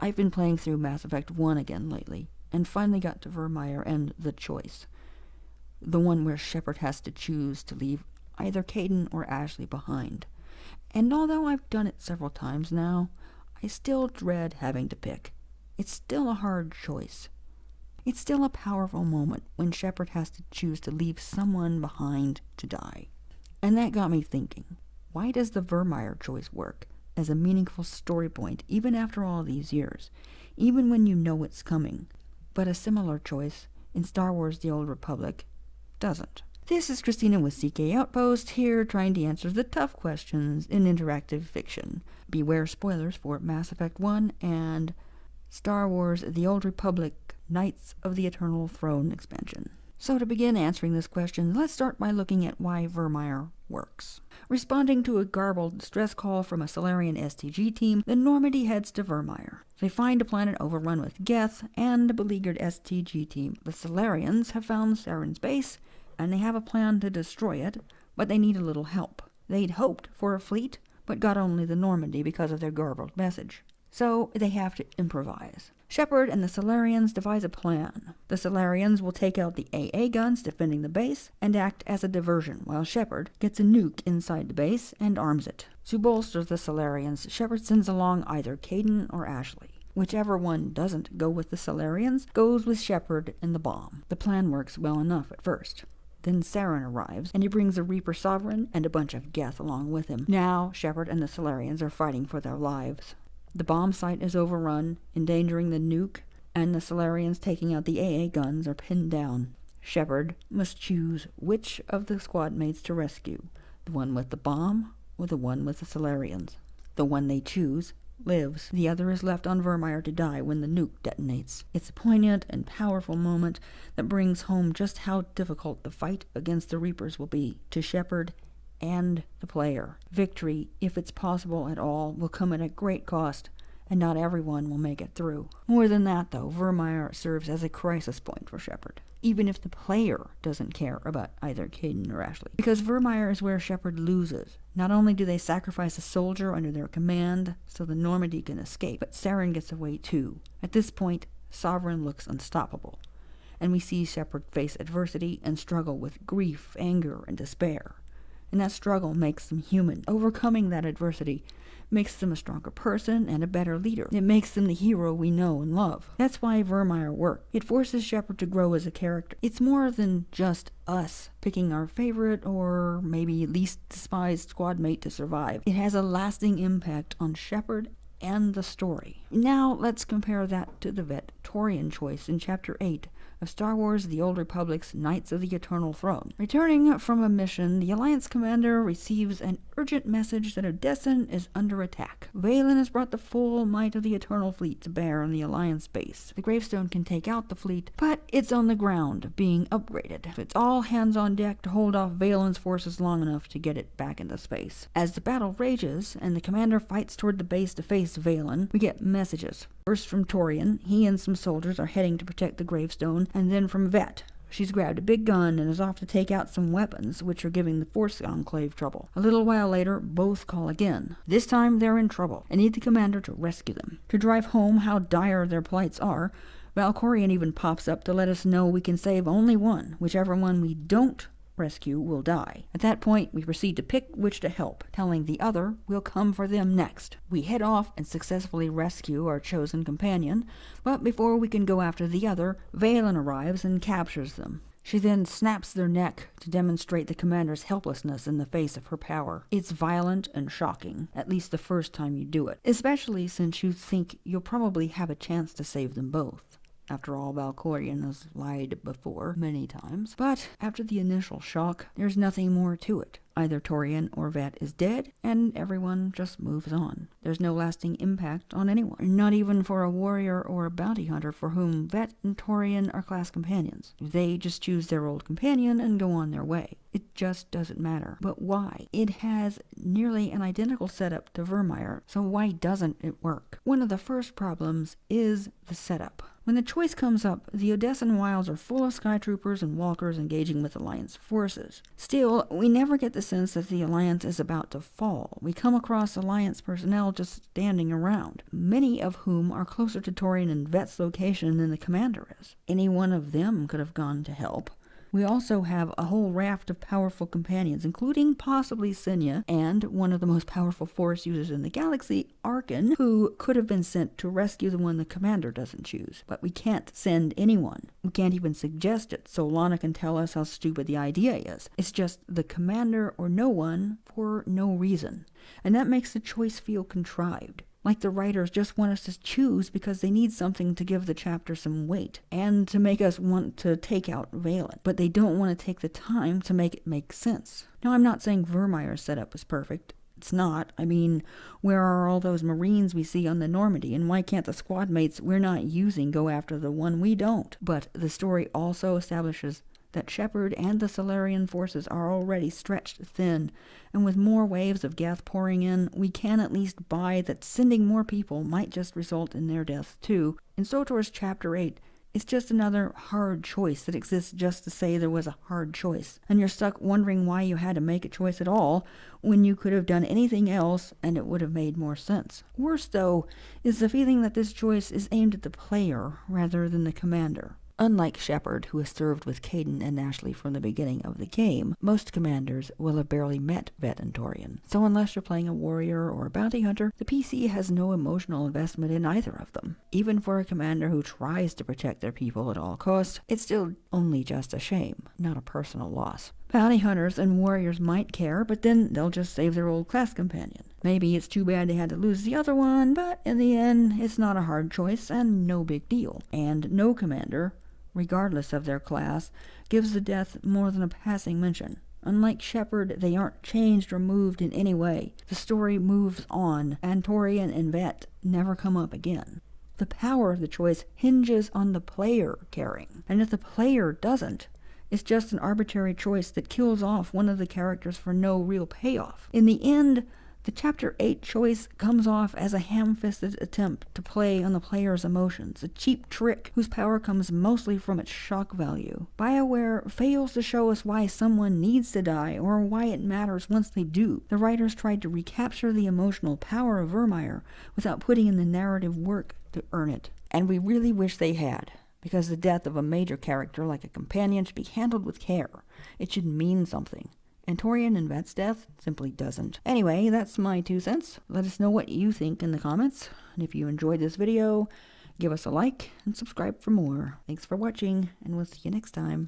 I've been playing through Mass Effect 1 again lately, and finally got to Virmire and The Choice. The one where Shepard has to choose to leave either Kaidan or Ashley behind. And although I've done it several times now, I still dread having to pick. It's still a hard choice. It's still a powerful moment when Shepard has to choose to leave someone behind to die. And that got me thinking, why does the Virmire choice work as a meaningful story point even after all these years, even when you know it's coming, but a similar choice in Star Wars The Old Republic doesn't? This is Christina with CK Outpost, here trying to answer the tough questions in interactive fiction. Beware spoilers for Mass Effect 1 and Star Wars The Old Republic Knights of the Eternal Throne expansion. So to begin answering this question, let's start by looking at why Virmire works. Responding to a garbled distress call from a Solarian STG team, the Normandy heads to Virmire. They find a planet overrun with Geth and a beleaguered STG team. The Solarians have found Saren's base, and they have a plan to destroy it, but they need a little help. They'd hoped for a fleet, but got only the Normandy because of their garbled message. So they have to improvise. Shepard and the Solarians devise a plan. The Solarians will take out the AA guns defending the base and act as a diversion, while Shepard gets a nuke inside the base and arms it. To bolster the Solarians, Shepard sends along either Kaidan or Ashley. Whichever one doesn't go with the Solarians goes with Shepard and the bomb. The plan works well enough at first. Then Saren arrives, and he brings a Reaper Sovereign and a bunch of Geth along with him. Now, Shepard and the Solarians are fighting for their lives. The bomb site is overrun, endangering the nuke, and the Solarians taking out the AA guns are pinned down. Shepard must choose which of the squad mates to rescue, the one with the bomb or the one with the Solarians. The one they choose lives. The other is left on Virmire to die when the nuke detonates. It's a poignant and powerful moment that brings home just how difficult the fight against the Reapers will be to Shepard and the player. Victory, if it's possible at all, will come at a great cost, and not everyone will make it through. More than that, though, Virmire serves as a crisis point for Shepard, even if the player doesn't care about either Kaidan or Ashley. Because Virmire is where Shepard loses. Not only do they sacrifice a soldier under their command so the Normandy can escape, but Saren gets away too. At this point, Sovereign looks unstoppable, and we see Shepard face adversity and struggle with grief, anger, and despair. And that struggle makes them human. Overcoming that adversity makes them a stronger person and a better leader. It makes them the hero we know and love. That's why Virmire works. It forces Shepard to grow as a character. It's more than just us picking our favorite or maybe least despised squad mate to survive. It has a lasting impact on Shepard and the story. Now let's compare that to the Vette Torian choice in Chapter 8 of Star Wars The Old Republic's Knights of the Eternal Throne. Returning from a mission, the Alliance commander receives an urgent message that Odessen is under attack. Valen has brought the full might of the Eternal Fleet to bear on the Alliance base. The gravestone can take out the fleet, but it's on the ground, being upgraded. So it's all hands on deck to hold off Valen's forces long enough to get it back into space. As the battle rages, and the commander fights toward the base to face Valen, we get messages. First from Torian, he and some soldiers are heading to protect the gravestone, and then from Vette. She's grabbed a big gun and is off to take out some weapons, which are giving the Force Enclave trouble. A little while later, both call again. This time they're in trouble and need the commander to rescue them. To drive home how dire their plights are, Valkorion even pops up to let us know we can save only one. Whichever one we don't rescue will die. At that point, we proceed to pick which to help, telling the other we'll come for them next. We head off and successfully rescue our chosen companion, but before we can go after the other, Valen arrives and captures them. She then snaps their neck to demonstrate the commander's helplessness in the face of her power. It's violent and shocking, at least the first time you do it, especially since you think you'll probably have a chance to save them both. After all, Valkorion has lied before many times. But after the initial shock, there's nothing more to it. Either Torian or Vette is dead, and everyone just moves on. There's no lasting impact on anyone, not even for a warrior or a bounty hunter for whom Vette and Torian are class companions. They just choose their old companion and go on their way. It just doesn't matter. But why? It has nearly an identical setup to Virmire, so why doesn't it work? One of the first problems is the setup. When the choice comes up, the Odessan wilds are full of skytroopers and walkers engaging with Alliance forces. Still, we never get the sense that the Alliance is about to fall. We come across Alliance personnel just standing around, many of whom are closer to Torian and Vette's location than the commander is. Any one of them could have gone to help. We also have a whole raft of powerful companions, including possibly Senya, and one of the most powerful Force users in the galaxy, Arkin, who could have been sent to rescue the one the commander doesn't choose. But we can't send anyone. We can't even suggest it, so Lana can tell us how stupid the idea is. It's just the commander or no one for no reason. And that makes the choice feel contrived. Like the writers just want us to choose because they need something to give the chapter some weight, and to make us want to take out Valen. But they don't want to take the time to make it make sense. Now, I'm not saying Virmire's setup is perfect. It's not. I mean, where are all those Marines we see on the Normandy, and why can't the squad mates we're not using go after the one we don't? But the story also establishes that Shepard and the Solarian forces are already stretched thin, and with more waves of Geth pouring in, we can at least buy that sending more people might just result in their deaths too. In SWTOR's Chapter 8, it's just another hard choice that exists just to say there was a hard choice, and you're stuck wondering why you had to make a choice at all when you could have done anything else and it would have made more sense. Worse, though, is the feeling that this choice is aimed at the player rather than the commander. Unlike Shepard, who has served with Kaidan and Ashley from the beginning of the game, most commanders will have barely met Vette and Torian. So unless you're playing a warrior or a bounty hunter, the PC has no emotional investment in either of them. Even for a commander who tries to protect their people at all costs, it's still only just a shame, not a personal loss. Bounty hunters and warriors might care, but then they'll just save their old class companion. Maybe it's too bad they had to lose the other one, but in the end, it's not a hard choice and no big deal. And no commander, regardless of their class, gives the death more than a passing mention. Unlike Shepard, they aren't changed or moved in any way. The story moves on, and Torian and Vette never come up again. The power of the choice hinges on the player caring, and if the player doesn't, it's just an arbitrary choice that kills off one of the characters for no real payoff. In the end, the Chapter 8 choice comes off as a ham-fisted attempt to play on the player's emotions, a cheap trick whose power comes mostly from its shock value. Bioware fails to show us why someone needs to die or why it matters once they do. The writers tried to recapture the emotional power of Virmire without putting in the narrative work to earn it. And we really wish they had, because the death of a major character like a companion should be handled with care. It should mean something. And Torian and Vette's death simply doesn't. Anyway, that's my 2 cents. Let us know what you think in the comments. And if you enjoyed this video, give us a like and subscribe for more. Thanks for watching, and we'll see you next time.